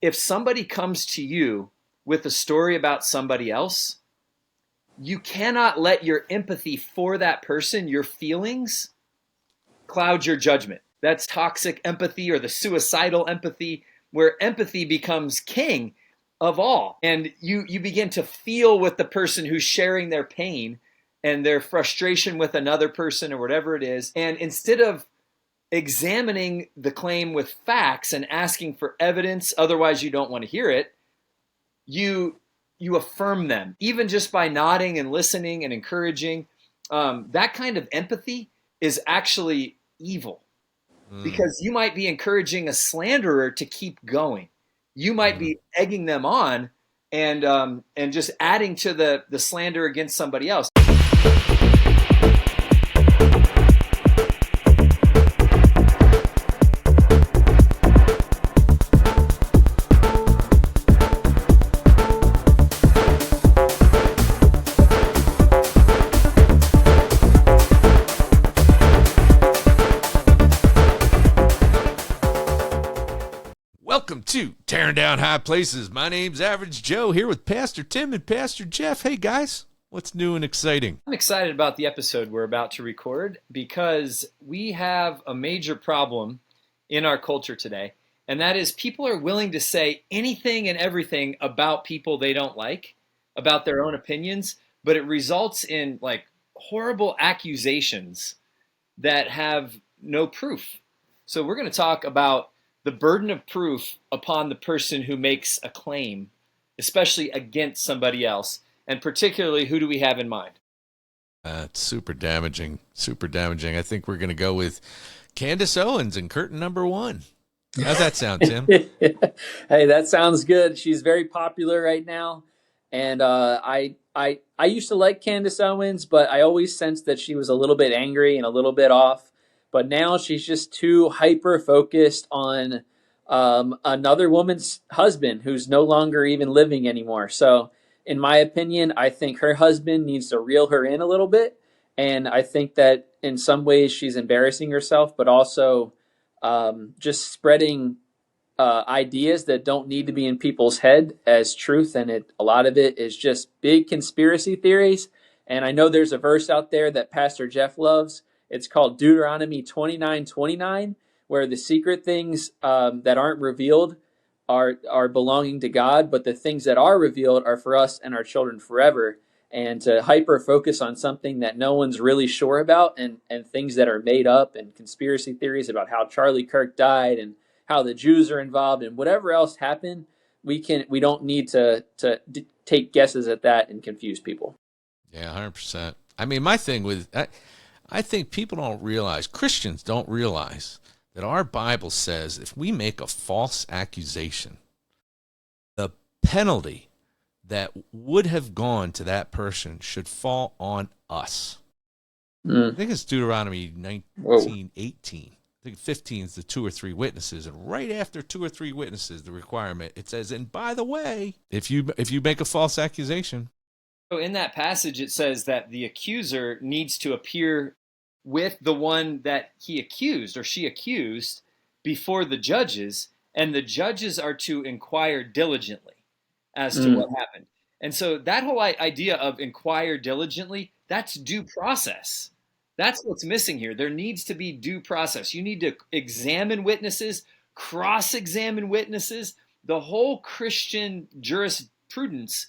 if somebody comes to you with a story about somebody else, you cannot let your empathy for that person, your feelings, cloud your judgment. That's toxic empathy, or the suicidal empathy, where empathy becomes king of all. And you begin to feel with the person who's sharing their pain and their frustration with another person or whatever it is. And instead of examining the claim with facts and asking for evidence, otherwise you don't want to hear it, you affirm them, even just by nodding and listening and encouraging. That kind of empathy is actually evil, because you might be encouraging a slanderer to keep going. You might be egging them on and just adding to the slander against somebody else. Welcome to Tearing Down High Places. My name's Average Joe, here with Pastor Tim and Pastor Jeff. Hey guys, what's new and exciting? I'm excited about the episode we're about to record because we have a major problem in our culture today, and that is people are willing to say anything and everything about people they don't like, about their own opinions, but it results in like horrible accusations that have no proof. So we're going to talk about the burden of proof upon the person who makes a claim, especially against somebody else. And particularly, who do we have in mind? It's super damaging, super damaging. I think we're going to go with Candace Owens in curtain number 1. How's that sound, Tim? Hey, that sounds good. She's very popular right now. And I used to like Candace Owens, but I always sensed that she was a little bit angry and a little bit off. But now she's just too hyper-focused on another woman's husband who's no longer even living anymore. So in my opinion, I think her husband needs to reel her in a little bit. And I think that in some ways she's embarrassing herself, but also just spreading ideas that don't need to be in people's head as truth. And a lot of it is just big conspiracy theories. And I know there's a verse out there that Pastor Jeff loves. It's called Deuteronomy 29:29, where the secret things that aren't revealed are belonging to God, but the things that are revealed are for us and our children forever. And to hyper focus on something that no one's really sure about, and things that are made up, and conspiracy theories about how Charlie Kirk died and how the Jews are involved and whatever else happened, we don't need to take guesses at that and confuse people. Yeah, 100%. I mean, my thing with I think people don't realize, Christians don't realize, that our Bible says if we make a false accusation, the penalty that would have gone to that person should fall on us. I think it's Deuteronomy 19:18. I think 15 is the 2 or 3 witnesses, and right after 2 or 3 witnesses, the requirement, it says, and by the way, if you make a false accusation. So in that passage, it says that the accuser needs to appear with the one that he accused or she accused before the judges, and the judges are to inquire diligently as to what happened. And so that whole idea of inquire diligently, that's due process. That's what's missing here. There needs to be due process. You need to examine witnesses, cross-examine witnesses. The whole Christian jurisprudence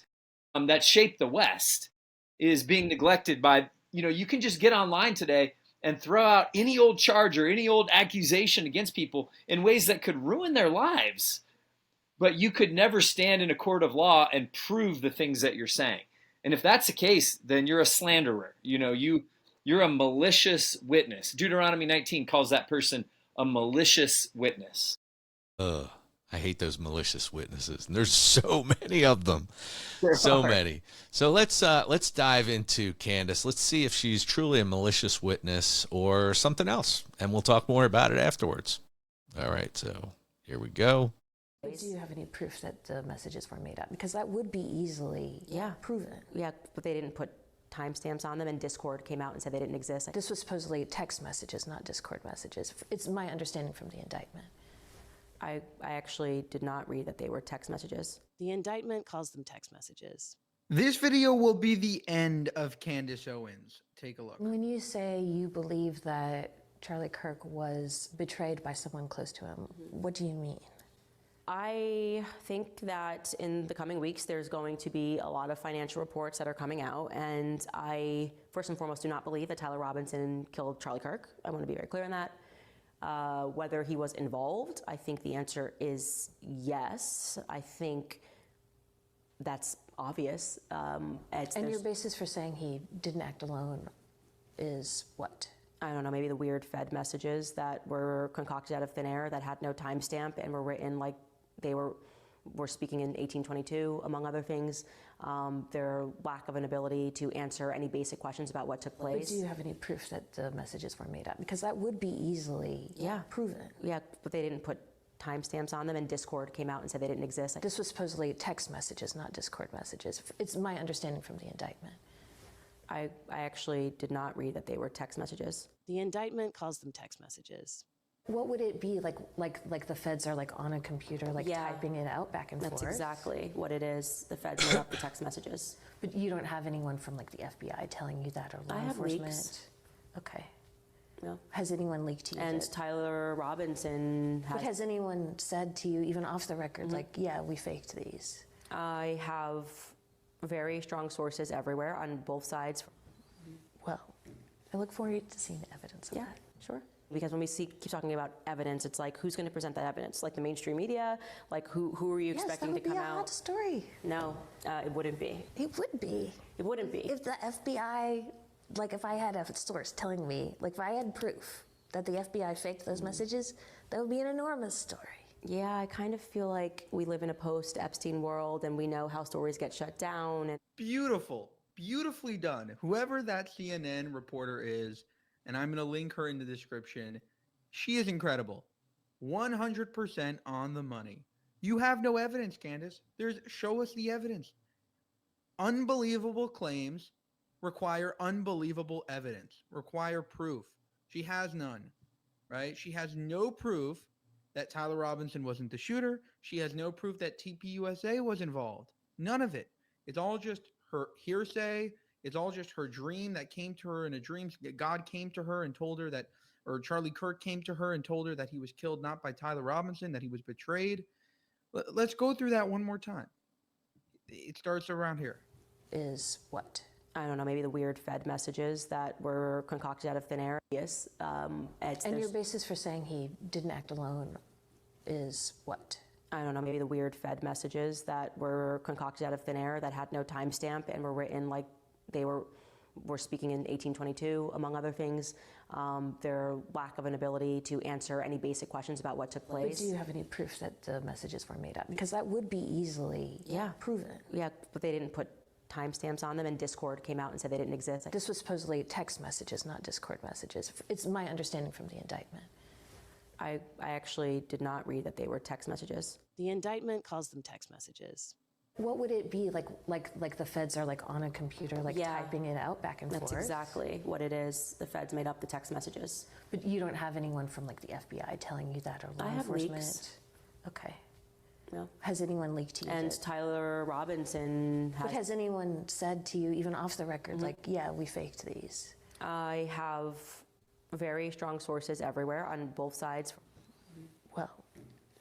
that shaped the West is being neglected by, you can just get online today and throw out any old charge or any old accusation against people in ways that could ruin their lives. But you could never stand in a court of law and prove the things that you're saying. And if that's the case, then you're a slanderer. You're a malicious witness. Deuteronomy 19 calls that person a malicious witness. I hate those malicious witnesses, and there's so many of them. So many. So let's dive into Candace. Let's see if she's truly a malicious witness or something else, and we'll talk more about it afterwards. All right, so here we go. Do you have any proof that the messages were made up? Because that would be easily proven. Yeah, but they didn't put timestamps on them, and Discord came out and said they didn't exist. This was supposedly text messages, not Discord messages. It's my understanding from the indictment. I actually did not read that they were text messages. The indictment calls them text messages. This video will be the end of Candace Owens. Take a look. When you say you believe that Charlie Kirk was betrayed by someone close to him, what do you mean? I think that in the coming weeks, there's going to be a lot of financial reports that are coming out, and I, first and foremost, do not believe that Tyler Robinson killed Charlie Kirk. I want to be very clear on that. Whether he was involved, I think the answer is yes. I think that's obvious. And your basis for saying he didn't act alone is what? I don't know, maybe the weird Fed messages that were concocted out of thin air that had no timestamp and were written like they were speaking in 1822, among other things. Their lack of an ability to answer any basic questions about what took place. But do you have any proof that the messages were made up? Because that would be easily proven. Yeah, but they didn't put timestamps on them, and Discord came out and said they didn't exist. This was supposedly text messages, not Discord messages. It's my understanding from the indictment. I actually did not read that they were text messages. The indictment calls them text messages. What would it be like the feds are like on a computer, like typing it out back and forth? That's exactly what it is. The feds made up the text messages. But you don't have anyone from like the FBI telling you that, or law enforcement? Leaks. Okay. No. Has anyone leaked to you? And Tyler Robinson has... But has anyone said to you, even off the record, like, yeah, we faked these? I have very strong sources everywhere on both sides. Well, I look forward to seeing the evidence of that. Sure. Because when we keep talking about evidence, it's like, who's going to present that evidence? Like the mainstream media? Like who are you expecting to come out? Yes, that would be a hot story. No, it wouldn't be. It would be. It wouldn't be. If the FBI, like if I had a source telling me, like if I had proof that the FBI faked those messages, that would be an enormous story. Yeah, I kind of feel like we live in a post-Epstein world, and we know how stories get shut down. And Beautiful. Beautifully done. Whoever that CNN reporter is, and I'm going to link her in the description, she is incredible. 100% on the money. You have no evidence, Candace. Show us the evidence. Unbelievable claims require unbelievable evidence, require proof. She has none, right? She has no proof that Tyler Robinson wasn't the shooter. She has no proof that TPUSA was involved. None of it. It's all just her hearsay. It's all just her dream that came to her in a dream. God came to her and told her that, or Charlie Kirk came to her and told her that he was killed not by Tyler Robinson, that he was betrayed. Let's go through that one more time. It starts around here. Is what? I don't know, maybe the weird Fed messages that were concocted out of thin air. Yes. And your basis for saying he didn't act alone is what? I don't know, maybe the weird Fed messages that were concocted out of thin air that had no timestamp and were written like they were speaking in 1822, among other things. Their lack of an ability to answer any basic questions about what took place. But do you have any proof that the messages were made up? Because that would be easily proven. Yeah, but they didn't put timestamps on them, and Discord came out and said they didn't exist. This was supposedly text messages, not Discord messages. It's my understanding from the indictment. I actually did not read that they were text messages. The indictment calls them text messages. What would it be like the feds are like on a computer, like typing it out back and forth? That's exactly what it is. The feds made up the text messages. But you don't have anyone from like the FBI telling you that, or law enforcement? Leaks. Okay. No. Has anyone leaked to you? And Tyler Robinson has... But has anyone said to you, even off the record, like, yeah, we faked these? I have very strong sources everywhere on both sides. Well,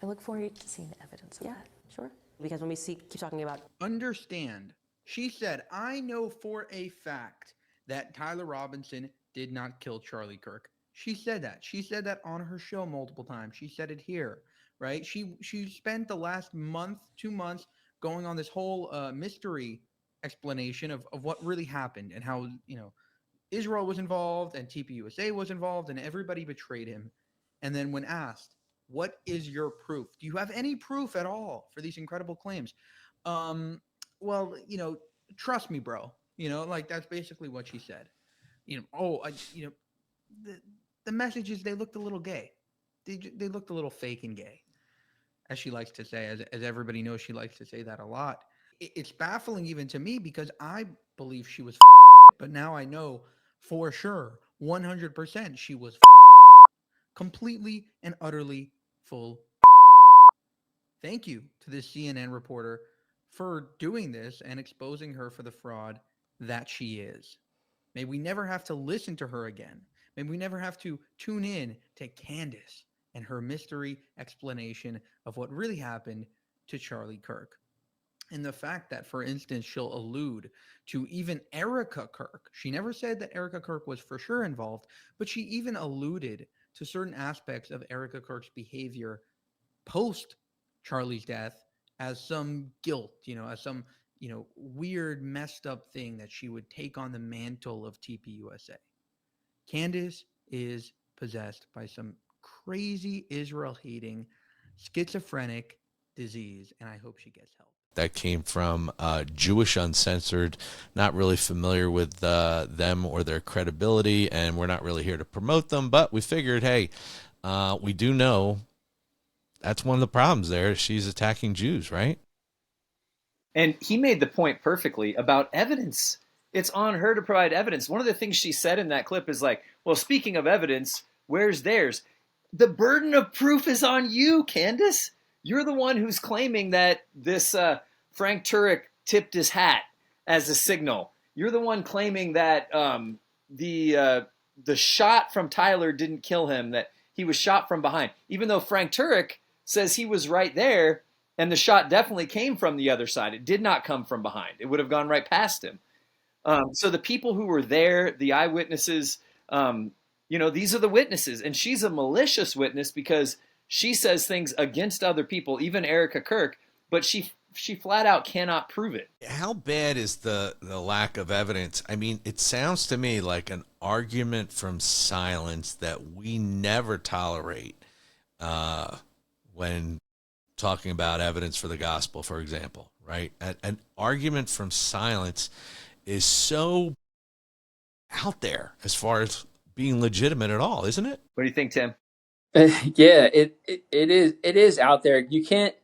I look forward to seeing the evidence of that. Sure. Because when we keep talking about... Understand. She said, I know for a fact that Tyler Robinson did not kill Charlie Kirk. She said that. She said that on her show multiple times. She said it here, right? She spent the last month, 2 months, going on this whole mystery explanation of what really happened and how, Israel was involved and TPUSA was involved and everybody betrayed him. And then when asked, what is your proof? Do you have any proof at all for these incredible claims? Well, trust me, bro. That's basically what she said. The messages, they looked a little gay. They looked a little fake and gay, as she likes to say, as everybody knows, she likes to say that a lot. It's baffling even to me because I believe she was but now I know for sure, 100%, she was completely and utterly full. Thank you to this CNN reporter for doing this and exposing her for the fraud that she is. May we never have to listen to her again. May we never have to tune in to Candace and her mystery explanation of what really happened to Charlie Kirk. And the fact that, for instance, she'll allude to even Erica Kirk. She never said that Erica Kirk was for sure involved, but she even alluded to certain aspects of Erica Kirk's behavior post Charlie's death as some guilt, as some, weird, messed up thing that she would take on the mantle of TPUSA. Candace is possessed by some crazy Israel-hating, schizophrenic disease, and I hope she gets help. That came from Jewish Uncensored, not really familiar with them or their credibility, and we're not really here to promote them, but we figured, hey, we do know that's one of the problems there. She's attacking Jews, right? And he made the point perfectly about evidence. It's on her to provide evidence. One of the things she said in that clip is like, well, speaking of evidence, where's theirs? The burden of proof is on you, Candace. You're the one who's claiming that this Frank Turek tipped his hat as a signal. You're the one claiming that the shot from Tyler didn't kill him, that he was shot from behind, even though Frank Turek says he was right there and the shot definitely came from the other side. It did not come from behind. It would have gone right past him. So the people who were there, the eyewitnesses, these are the witnesses. And she's a malicious witness because she says things against other people, even Erica Kirk, but she flat out cannot prove it. How bad is the lack of evidence? I mean, it sounds to me like an argument from silence that we never tolerate when talking about evidence for the gospel, for example, right? An argument from silence is so out there as far as being legitimate at all, isn't it? What do you think, Tim? Yeah, it is out there. You can't,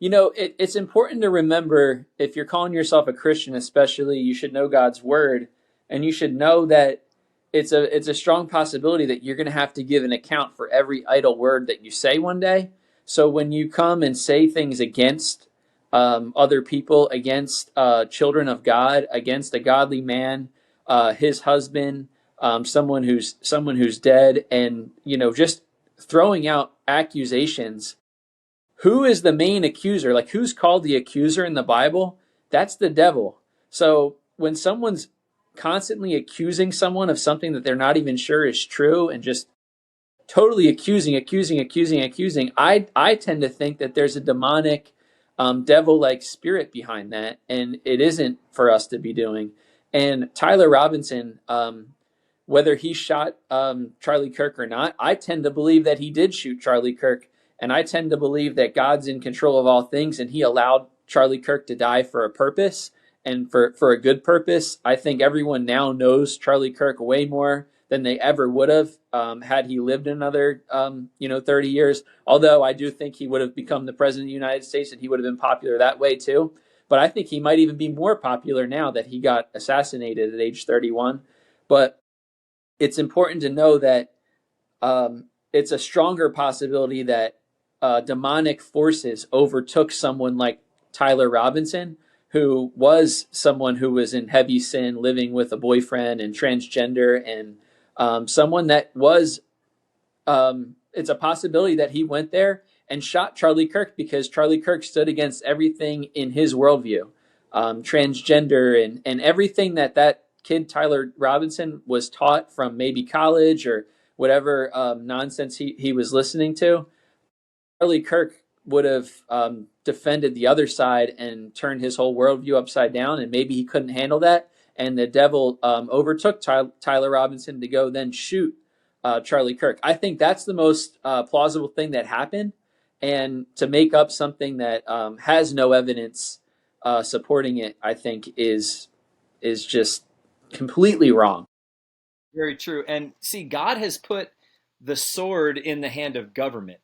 it's important to remember, if you're calling yourself a Christian, especially, you should know God's word, and you should know that it's a strong possibility that you're going to have to give an account for every idle word that you say one day. So when you come and say things against other people, against children of God, against a godly man, his husband, someone who's dead, and just throwing out accusations. Who is the main accuser? Like, who's called the accuser in the Bible? That's the devil. So when someone's constantly accusing someone of something that they're not even sure is true, and just totally accusing, I tend to think that there's a demonic, devil-like spirit behind that, and it isn't for us to be doing. And Tyler Robinson, whether he shot Charlie Kirk or not, I tend to believe that he did shoot Charlie Kirk. And I tend to believe that God's in control of all things, and he allowed Charlie Kirk to die for a purpose, and for a good purpose. I think everyone now knows Charlie Kirk way more than they ever would have had he lived another 30 years. Although I do think he would have become the president of the United States, and he would have been popular that way too. But I think he might even be more popular now that he got assassinated at age 31. But it's important to know that it's a stronger possibility that demonic forces overtook someone like Tyler Robinson, who was someone who was in heavy sin, living with a boyfriend and transgender, and someone that was, it's a possibility that he went there and shot Charlie Kirk because Charlie Kirk stood against everything in his worldview, transgender and everything that kid Tyler Robinson was taught from maybe college or whatever nonsense he was listening to. Charlie Kirk would have defended the other side and turned his whole worldview upside down, and maybe he couldn't handle that, and the devil overtook Tyler Robinson to go then shoot Charlie Kirk. I think that's the most plausible thing that happened, and to make up something that has no evidence supporting it, I think is just completely wrong. Very true. And see, God has put the sword in the hand of government.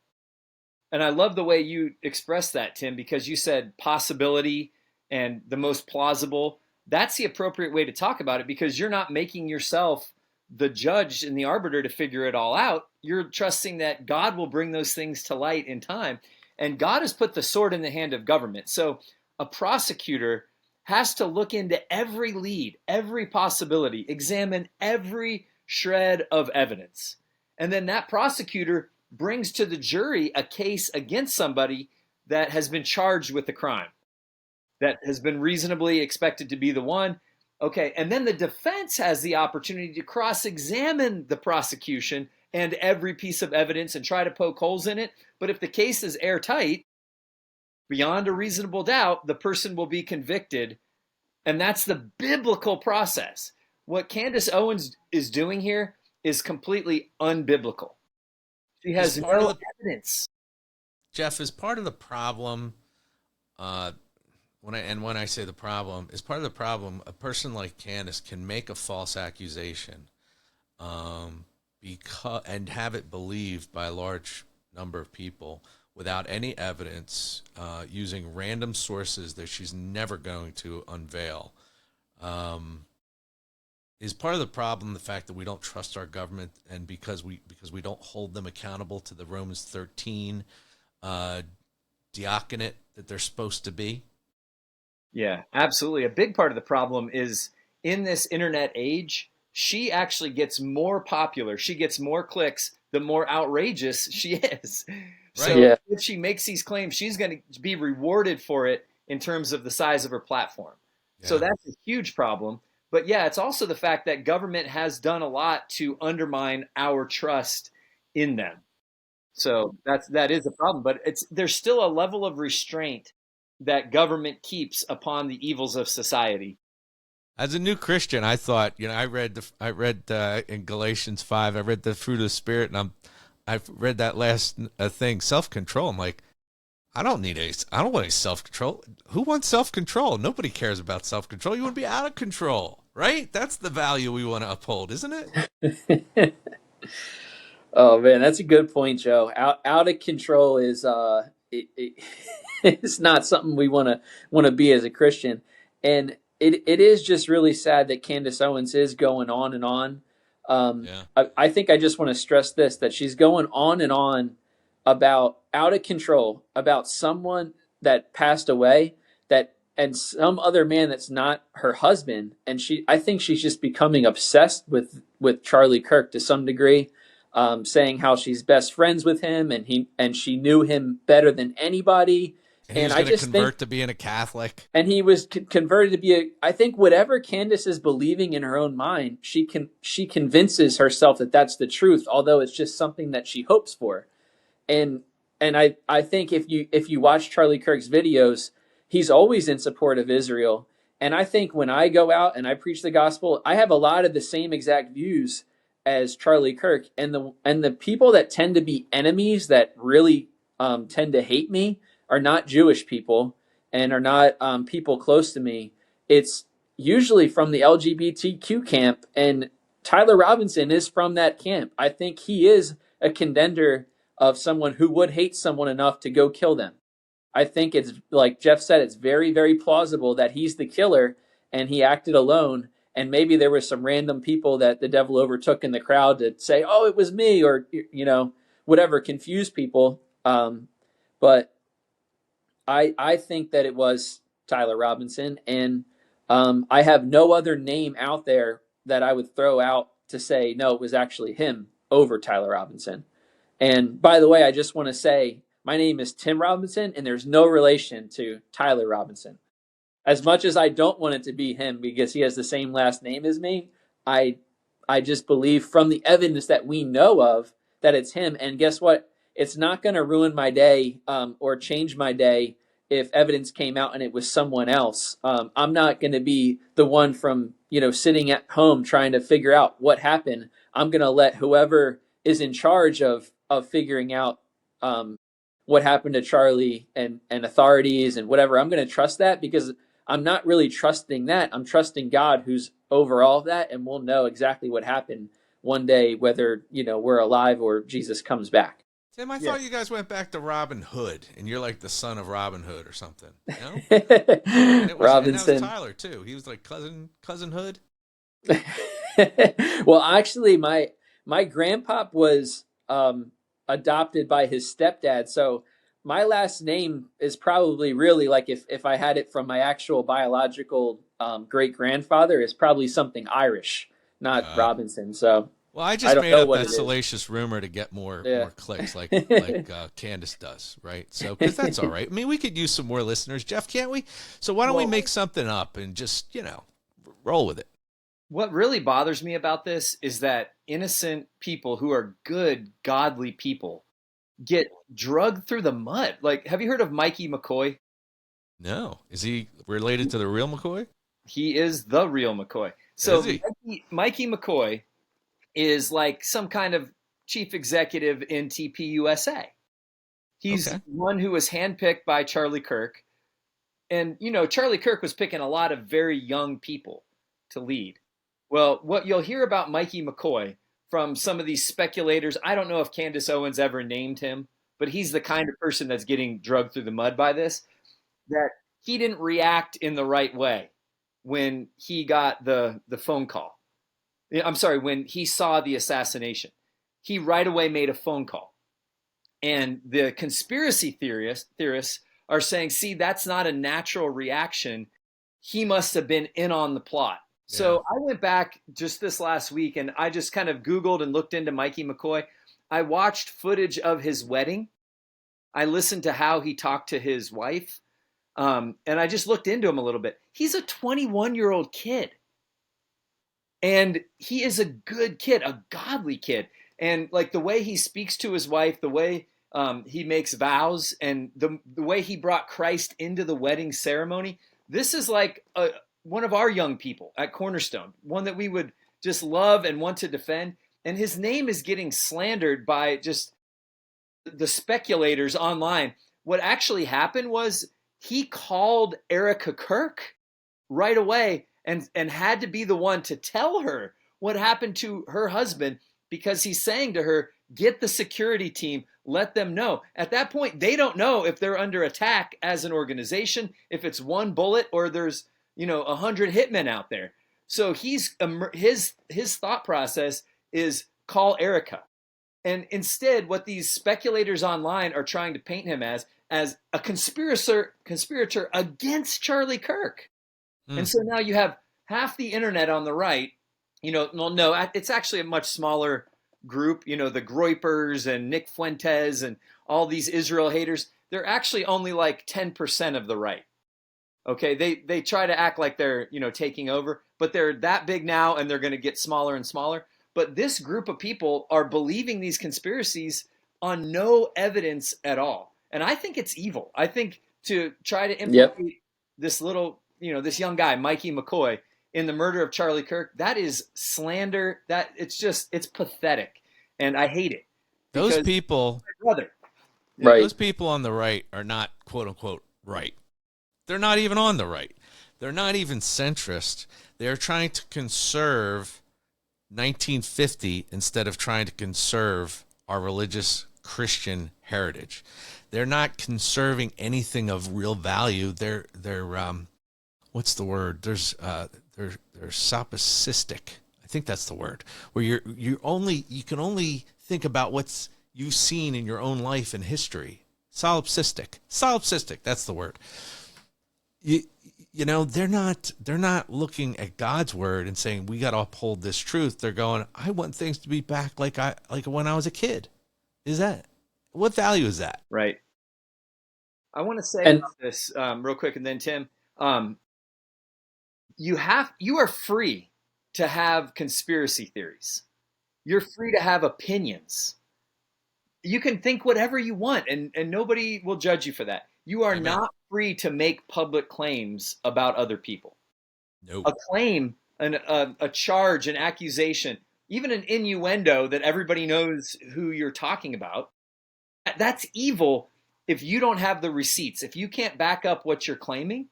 And I love the way you expressed that, Tim, because you said possibility and the most plausible. That's the appropriate way to talk about it, because you're not making yourself the judge and the arbiter to figure it all out. You're trusting that God will bring those things to light in time. And God has put the sword in the hand of government. So a prosecutor has to look into every lead, every possibility, examine every shred of evidence. And then that prosecutor brings to the jury a case against somebody that has been charged with the crime, that has been reasonably expected to be the one. Okay, and then the defense has the opportunity to cross-examine the prosecution and every piece of evidence and try to poke holes in it. But if the case is airtight, beyond a reasonable doubt, the person will be convicted. And that's the biblical process. What Candace Owens is doing here is completely unbiblical. She has no evidence. Jeff, is part of the problem, when I say the problem, is part of the problem, a person like Candace can make a false accusation and have it believed by a large number of people without any evidence, using random sources that she's never going to unveil. Is part of the problem the fact that we don't trust our government, and because we don't hold them accountable to the Romans 13 diaconate that they're supposed to be? Yeah, absolutely. A big part of the problem is in this internet age, she actually gets more popular. She gets more clicks the more outrageous she is. So if she makes these claims, she's going to be rewarded for it in terms of the size of her platform. Yeah. So that's a huge problem. But yeah, it's also the fact that government has done a lot to undermine our trust in them. So that is a problem. But there's still a level of restraint that government keeps upon the evils of society. As a new Christian, I thought, I read in Galatians 5, I read the fruit of the Spirit, and I've read that last thing, self-control. I'm like, I don't want any self-control. Who wants self-control? Nobody cares about self-control. You want to be out of control, right? That's the value we want to uphold, isn't it? Oh man, that's a good point, Joe. Out of control is it's not something we want to be as a Christian, and it is just really sad that Candace Owens is going on and on. I think I just want to stress this, that she's going on and on about out of control, about someone that passed away, and some other man that's not her husband, and I think she's just becoming obsessed with Charlie Kirk to some degree, saying how she's best friends with him, and she knew him better than anybody. And he was going to convert to being a Catholic. And he was converted to be I think whatever Candace is believing in her own mind, she convinces herself that that's the truth, although it's just something that she hopes for. And I think if you watch Charlie Kirk's videos, he's always in support of Israel. And I think when I go out and I preach the gospel, I have a lot of the same exact views as Charlie Kirk. And the people that tend to be enemies, that really tend to hate me, are not Jewish people and are not people close to me. It's usually from the LGBTQ camp, and Tyler Robinson is from that camp. I think he is a contender of someone who would hate someone enough to go kill them. I think it's, like Jeff said, it's very, very plausible that he's the killer and he acted alone. And maybe there were some random people that the devil overtook in the crowd to say, oh, it was me, or, whatever, confuse people. But I think that it was Tyler Robinson, and I have no other name out there that I would throw out to say, no, it was actually him over Tyler Robinson. And by the way, I just want to say, my name is Tim Robinson, and there's no relation to Tyler Robinson. As much as I don't want it to be him because he has the same last name as me, I just believe from the evidence that we know of that it's him. And guess what? It's not going to ruin my day or change my day if evidence came out and it was someone else. I'm not going to be the one from sitting at home trying to figure out what happened. I'm going to let whoever is in charge of figuring out what happened to Charlie and authorities and whatever. I'm going to trust that because I'm not really trusting that. I'm trusting God, who's over all of that, and we'll know exactly what happened one day, whether we're alive or Jesus comes back. Tim, I thought you guys went back to Robin Hood, and you're like the son of Robin Hood or something. No? Robinson. And that was Tyler too. He was like cousin Hood. Well, actually, my grandpop was adopted by his stepdad, so my last name is probably really like if I had it from my actual biological great grandfather, is probably something Irish, not Robinson. So Well, I I just don't made know up what that it is. salacious rumor to get more Yeah. clicks, like Candace does, right? So, because that's all right. I mean, we could use some more listeners, Jeff, can't we? So why don't we Well- make something up and just roll with it? What really bothers me about this is that innocent people who are good, godly people get drugged through the mud. Like, have you heard of Mikey McCoy? No, is he related to the real McCoy? He is the real McCoy. So Is he? Mikey McCoy is like some kind of chief executive in TPUSA. He's Okay. one who was handpicked by Charlie Kirk. And, Charlie Kirk was picking a lot of very young people to lead. Well, what you'll hear about Mikey McCoy from some of these speculators, I don't know if Candace Owens ever named him, but he's the kind of person that's getting drugged through the mud by this, that he didn't react in the right way when he got the phone call. I'm sorry, when he saw the assassination. He right away made a phone call. And the conspiracy theorists are saying, see, that's not a natural reaction. He must have been in on the plot. Yeah. So I went back just this last week and I just kind of Googled and looked into Mikey McCoy. I watched footage of his wedding. I listened to how he talked to his wife. And I just looked into him a little bit. He's a 21-year-old kid. And he is a good kid, a godly kid. And like the way he speaks to his wife, the way he makes vows, and the way he brought Christ into the wedding ceremony, this is like one of our young people at Cornerstone, one that we would just love and want to defend. And his name is getting slandered by just the speculators online. What actually happened was he called Erica Kirk right away and had to be the one to tell her what happened to her husband, because he's saying to her, get the security team, let them know. At that point, they don't know if they're under attack as an organization, if it's one bullet or there's 100 hitmen out there. So his thought process is call Erica. And instead, what these speculators online are trying to paint him as a conspirator against Charlie Kirk. And so now you have half the internet on the right, no, it's actually a much smaller group, the Groypers and Nick Fuentes and all these Israel haters. They're actually only like 10% of the right. Okay, they try to act like they're, taking over, but they're that big now and they're going to get smaller and smaller. But this group of people are believing these conspiracies on no evidence at all. And I think it's evil. I think to try to implicate this little, this young guy, Mikey McCoy, in the murder of Charlie Kirk, that is slander. That it's pathetic. And I hate it. Those people, brother. Right. Those people on the right are not quote unquote right. They're not even on the right. They're not even centrist. They're trying to conserve 1950 instead of trying to conserve our religious Christian heritage. They're not conserving anything of real value. They're what's the word? They're solipsistic. I think that's the word. Where you can only think about what's you've seen in your own life and history. Solipsistic. That's the word. They're not looking at God's word and saying we got to uphold this truth. They're going, I want things to be back like when I was a kid. What value is that? Right. I want to say this real quick, and then Tim, you are free to have conspiracy theories. You're free to have opinions. You can think whatever you want, and nobody will judge you for that. You are not free to make public claims about other people. Nope. A claim, a charge, an accusation, even an innuendo that everybody knows who you're talking about, that's evil if you don't have the receipts. If you can't back up what you're claiming,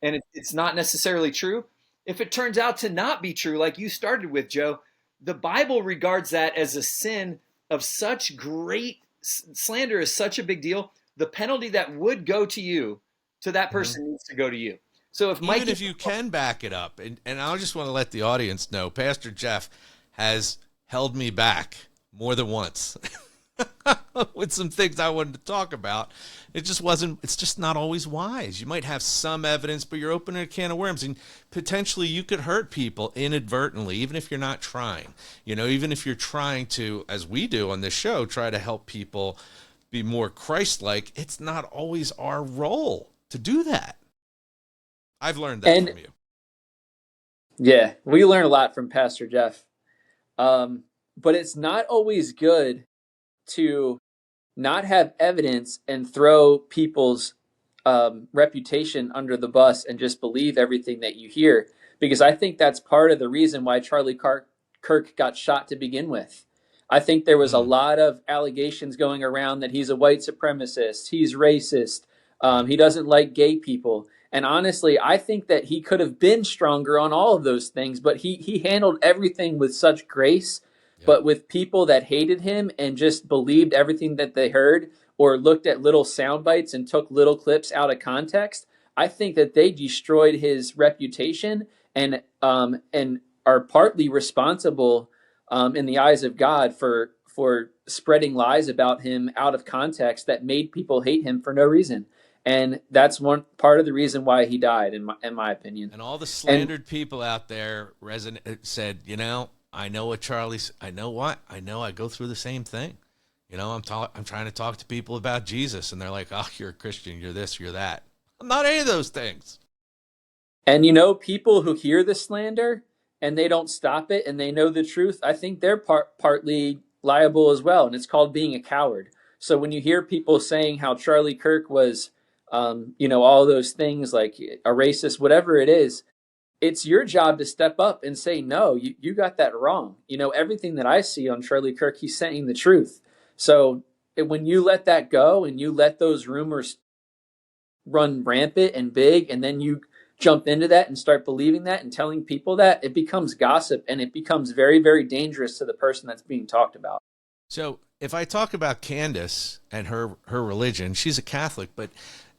and it's not necessarily true, if it turns out to not be true, like you started with, Joe, the Bible regards that as a sin of such great slander is such a big deal. The penalty that would go to you, to that person, needs to go to you. So if you can back it up, and I just want to let the audience know, Pastor Jeff has held me back more than once with some things I wanted to talk about. It's just not always wise. You might have some evidence, but you're opening a can of worms, and potentially you could hurt people inadvertently, even if you're not trying. Even if you're trying to, as we do on this show, try to help people be more Christ-like, it's not always our role to do that. I've learned that from you. Yeah, we learn a lot from Pastor Jeff. But it's not always good to not have evidence and throw people's reputation under the bus and just believe everything that you hear. Because I think that's part of the reason why Charlie Kirk got shot to begin with. I think there was a lot of allegations going around that he's a white supremacist, he's racist, he doesn't like gay people. And honestly, I think that he could have been stronger on all of those things, but he handled everything with such grace. Yep. But with people that hated him and just believed everything that they heard, or looked at little sound bites and took little clips out of context, I think that they destroyed his reputation and are partly responsible in the eyes of God for spreading lies about him out of context that made people hate him for no reason. And that's one part of the reason why he died, in my opinion. And all the slandered people out there said, I know what Charlie's. I know I go through the same thing. I'm trying to talk to people about Jesus, and they're like, "Oh, you're a Christian. You're this. You're that." I'm not any of those things. And people who hear the slander and they don't stop it, and they know the truth, I think they're partly liable as well. And it's called being a coward. So when you hear people saying how Charlie Kirk was, all those things, like a racist, whatever it is, it's your job to step up and say, no, you got that wrong. Everything that I see on Charlie Kirk, he's saying the truth. So when you let that go and you let those rumors run rampant and big, and then you jump into that and start believing that and telling people that, it becomes gossip, and it becomes very, very dangerous to the person that's being talked about. So if I talk about Candace and her religion, she's a Catholic, but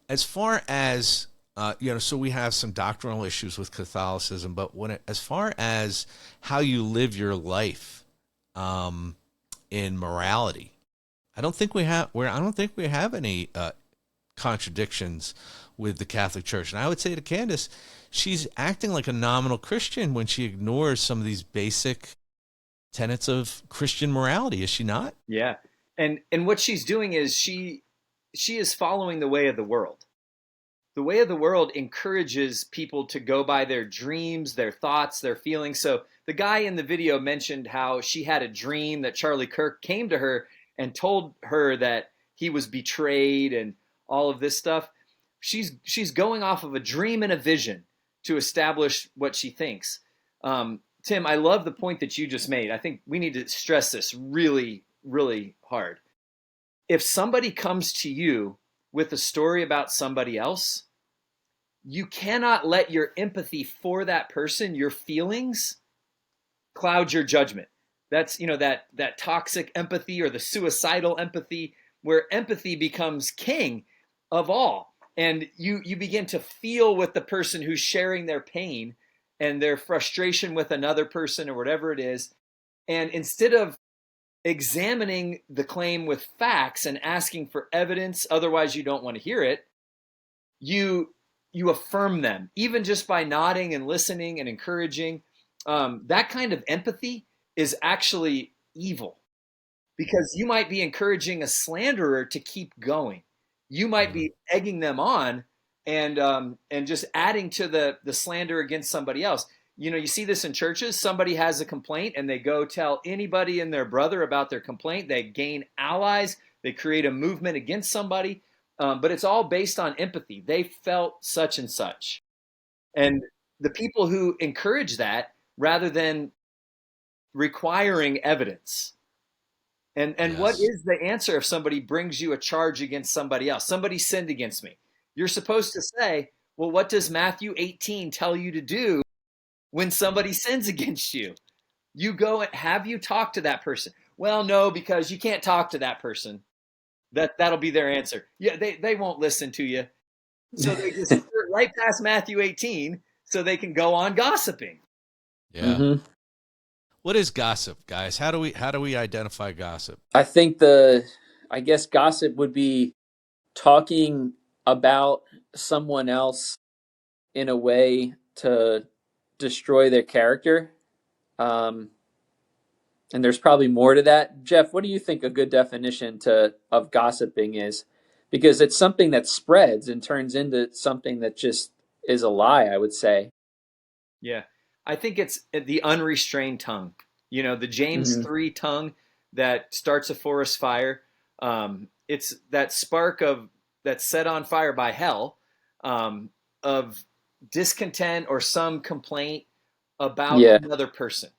as far as so we have some doctrinal issues with Catholicism, but as far as how you live your life in morality, I don't think we have any contradictions with the Catholic Church. And I would say to Candace, she's acting like a nominal Christian when she ignores some of these basic tenets of Christian morality, is she not? Yeah. And what she's doing is she is following the way of the world. The way of the world encourages people to go by their dreams, their thoughts, their feelings. So the guy in the video mentioned how she had a dream that Charlie Kirk came to her and told her that he was betrayed and all of this stuff. She's going off of a dream and a vision to establish what she thinks. Tim, I love the point that you just made. I think we need to stress this really, really hard. If somebody comes to you with a story about somebody else, you cannot let your empathy for that person, your feelings, cloud your judgment. That's, that toxic empathy or the suicidal empathy, where empathy becomes king of all. And you begin to feel with the person who's sharing their pain and their frustration with another person or whatever it is. And instead of examining the claim with facts and asking for evidence, otherwise you don't want to hear it, you affirm them, even just by nodding and listening and encouraging. That kind of empathy is actually evil, because you might be encouraging a slanderer to keep going. You might be egging them on and just adding to the slander against somebody else. You see this in churches. Somebody has a complaint and they go tell anybody and their brother about their complaint. They gain allies. They create a movement against somebody. But it's all based on empathy. They felt such and such. And the people who encourage that, rather than requiring evidence. And yes. What is the answer if somebody brings you a charge against somebody else? Somebody sinned against me. You're supposed to say, well, what does Matthew 18 tell you to do when somebody sins against you? You go and have you talk to that person. Well, no, because you can't talk to that person. That'll be their answer. Yeah, they won't listen to you. So they just skirt right past Matthew 18 so they can go on gossiping. Yeah. Mm-hmm. What is gossip, guys? How do we identify gossip? I think I guess gossip would be talking about someone else in a way to destroy their character. And there's probably more to that. Jeff, what do you think a good definition of gossiping is? Because it's something that spreads and turns into something that just is a lie, I would say. Yeah. I think it's the unrestrained tongue. The James 3 tongue that starts a forest fire. It's that spark that's set on fire by hell, of discontent or some complaint about another person.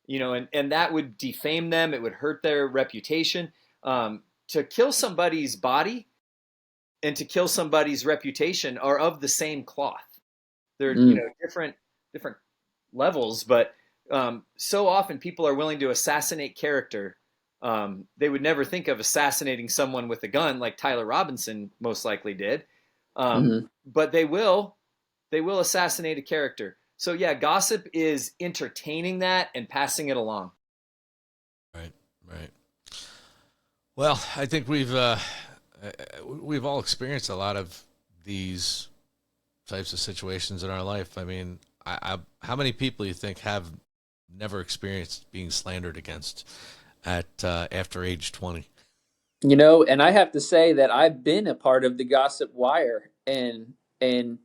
And that would defame them. It would hurt their reputation. To kill somebody's body and to kill somebody's reputation are of the same cloth. They're different levels, but so often people are willing to assassinate character. They would never think of assassinating someone with a gun like Tyler Robinson most likely did, but they will assassinate a character. So yeah, gossip is entertaining that and passing it along. Right. Well, I think we've all experienced a lot of these types of situations in our life. I mean, how many people do you think have never experienced being slandered against at after age 20? And I have to say that I've been a part of the gossip wire, and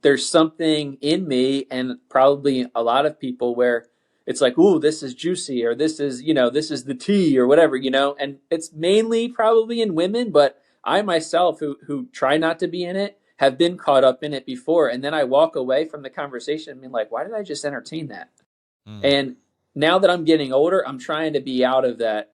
there's something in me, and probably a lot of people, where it's like, ooh, this is juicy, or this is the tea, or whatever, and it's mainly probably in women, but I myself, who try not to be in it, have been caught up in it before. And then I walk away from the conversation and be like, why did I just entertain that? And now that I'm getting older, I'm trying to be out of that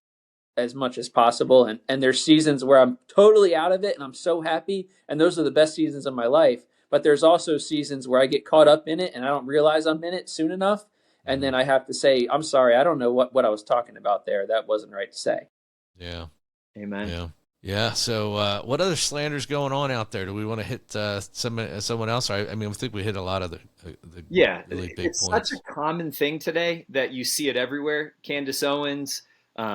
as much as possible. And there's seasons where I'm totally out of it and I'm so happy. And those are the best seasons of my life. But there's also seasons where I get caught up in it and I don't realize I'm in it soon enough. And then I have to say, I'm sorry, I don't know what I was talking about there. That wasn't right to say. Yeah. Amen. Yeah. So what other slanders going on out there? Do we want to hit someone else? I think we hit a lot of the really big it's points. Such a common thing today that you see it everywhere. Candace Owens,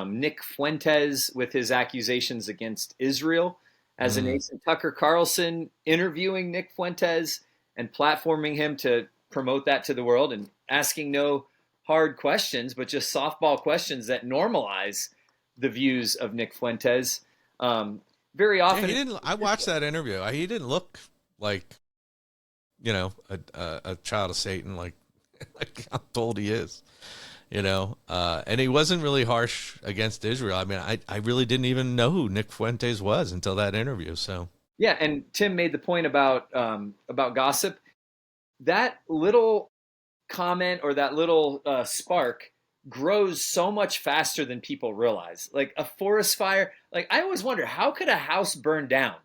Nick Fuentes with his accusations against Israel as a nation. Tucker Carlson interviewing Nick Fuentes and platforming him to promote that to the world and asking no hard questions, but just softball questions that normalize the views of Nick Fuentes. Very often, I watched that interview. He didn't look like, a child of Satan, like I'm told he is, and he wasn't really harsh against Israel. I mean, I really didn't even know who Nick Fuentes was until that interview. So yeah. And Tim made the point about gossip. That little comment or that little spark grows so much faster than people realize. Like a forest fire, like I always wonder, how could a house burn down?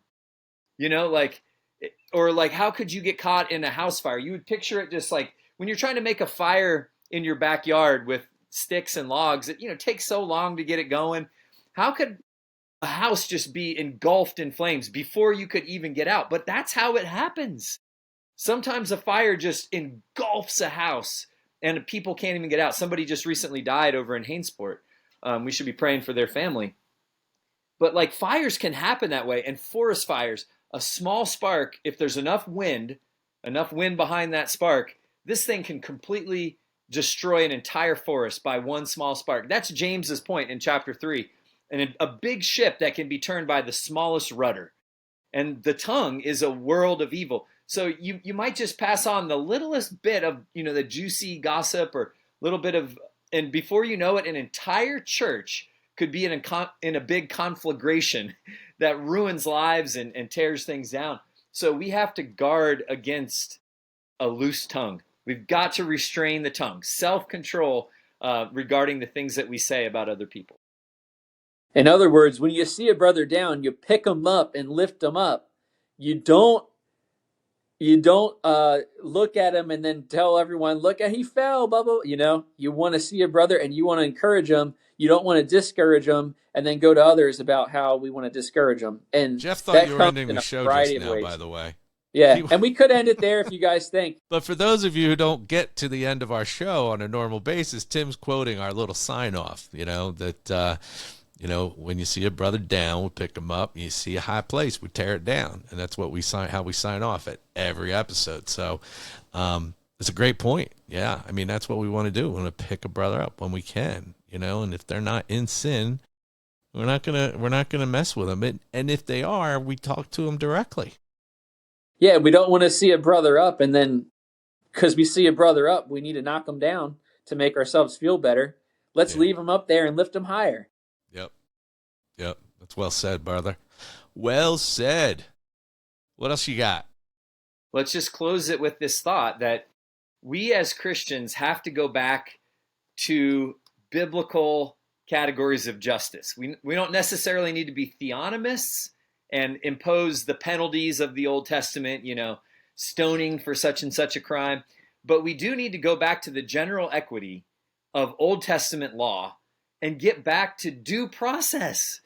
Or how could you get caught in a house fire? You would picture it just like when you're trying to make a fire in your backyard with sticks and logs, it takes so long to get it going. How could a house just be engulfed in flames before you could even get out? But that's how it happens. Sometimes a fire just engulfs a house and people can't even get out. Somebody just recently died over in Hainsport. We should be praying for their family. But fires can happen that way. And forest fires, a small spark, if there's enough wind behind that spark, this thing can completely destroy an entire forest by one small spark. That's James's point in chapter 3. And a big ship that can be turned by the smallest rudder. And the tongue is a world of evil. So you might just pass on the littlest bit of, the juicy gossip or little bit of, and before you know it, an entire church could be in a big conflagration that ruins lives and tears things down. So we have to guard against a loose tongue. We've got to restrain the tongue, self-control regarding the things that we say about other people. In other words, when you see a brother down, you pick him up and lift him up. You don't look at him and then tell everyone, look, he fell, blah, blah. You want to see a brother and you want to encourage him. You don't want to discourage him and then go to others about how we want to discourage them. And Jeff thought you were ending the show just now, by the way. Yeah, and we could end it there if you guys think. But for those of you who don't get to the end of our show on a normal basis, Tim's quoting our little sign off, that, when you see a brother down, we pick him up. You see a high place, we tear it down. And that's what how we sign off at every episode. So it's a great point. Yeah. I mean, that's what we want to do. We want to pick a brother up when we can, and if they're not in sin, we're not gonna mess with them. And if they are, we talk to them directly. Yeah, we don't want to see a brother up, and then because we see a brother up, we need to knock him down to make ourselves feel better. Let's leave him up there and lift him higher. Yep. That's well said, brother. Well said. What else you got? Let's just close it with this thought that we as Christians have to go back to biblical categories of justice. We don't necessarily need to be theonomists and impose the penalties of the Old Testament, stoning for such and such a crime. But we do need to go back to the general equity of Old Testament law and get back to due process.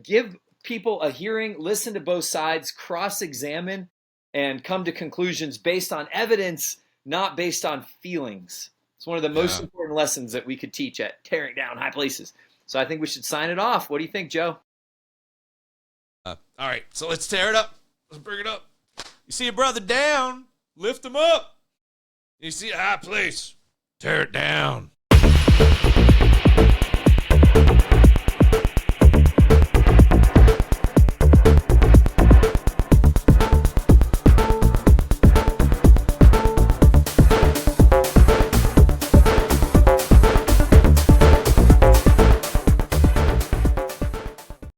Give people a hearing, listen to both sides, cross-examine, and come to conclusions based on evidence, not based on feelings. It's one of the most important lessons that we could teach at Tearing Down High Places. So I think we should sign it off. What do you think, Joe? All right, so let's tear it up. Let's bring it up. You see a brother down, lift him up. You see a high place, tear it down.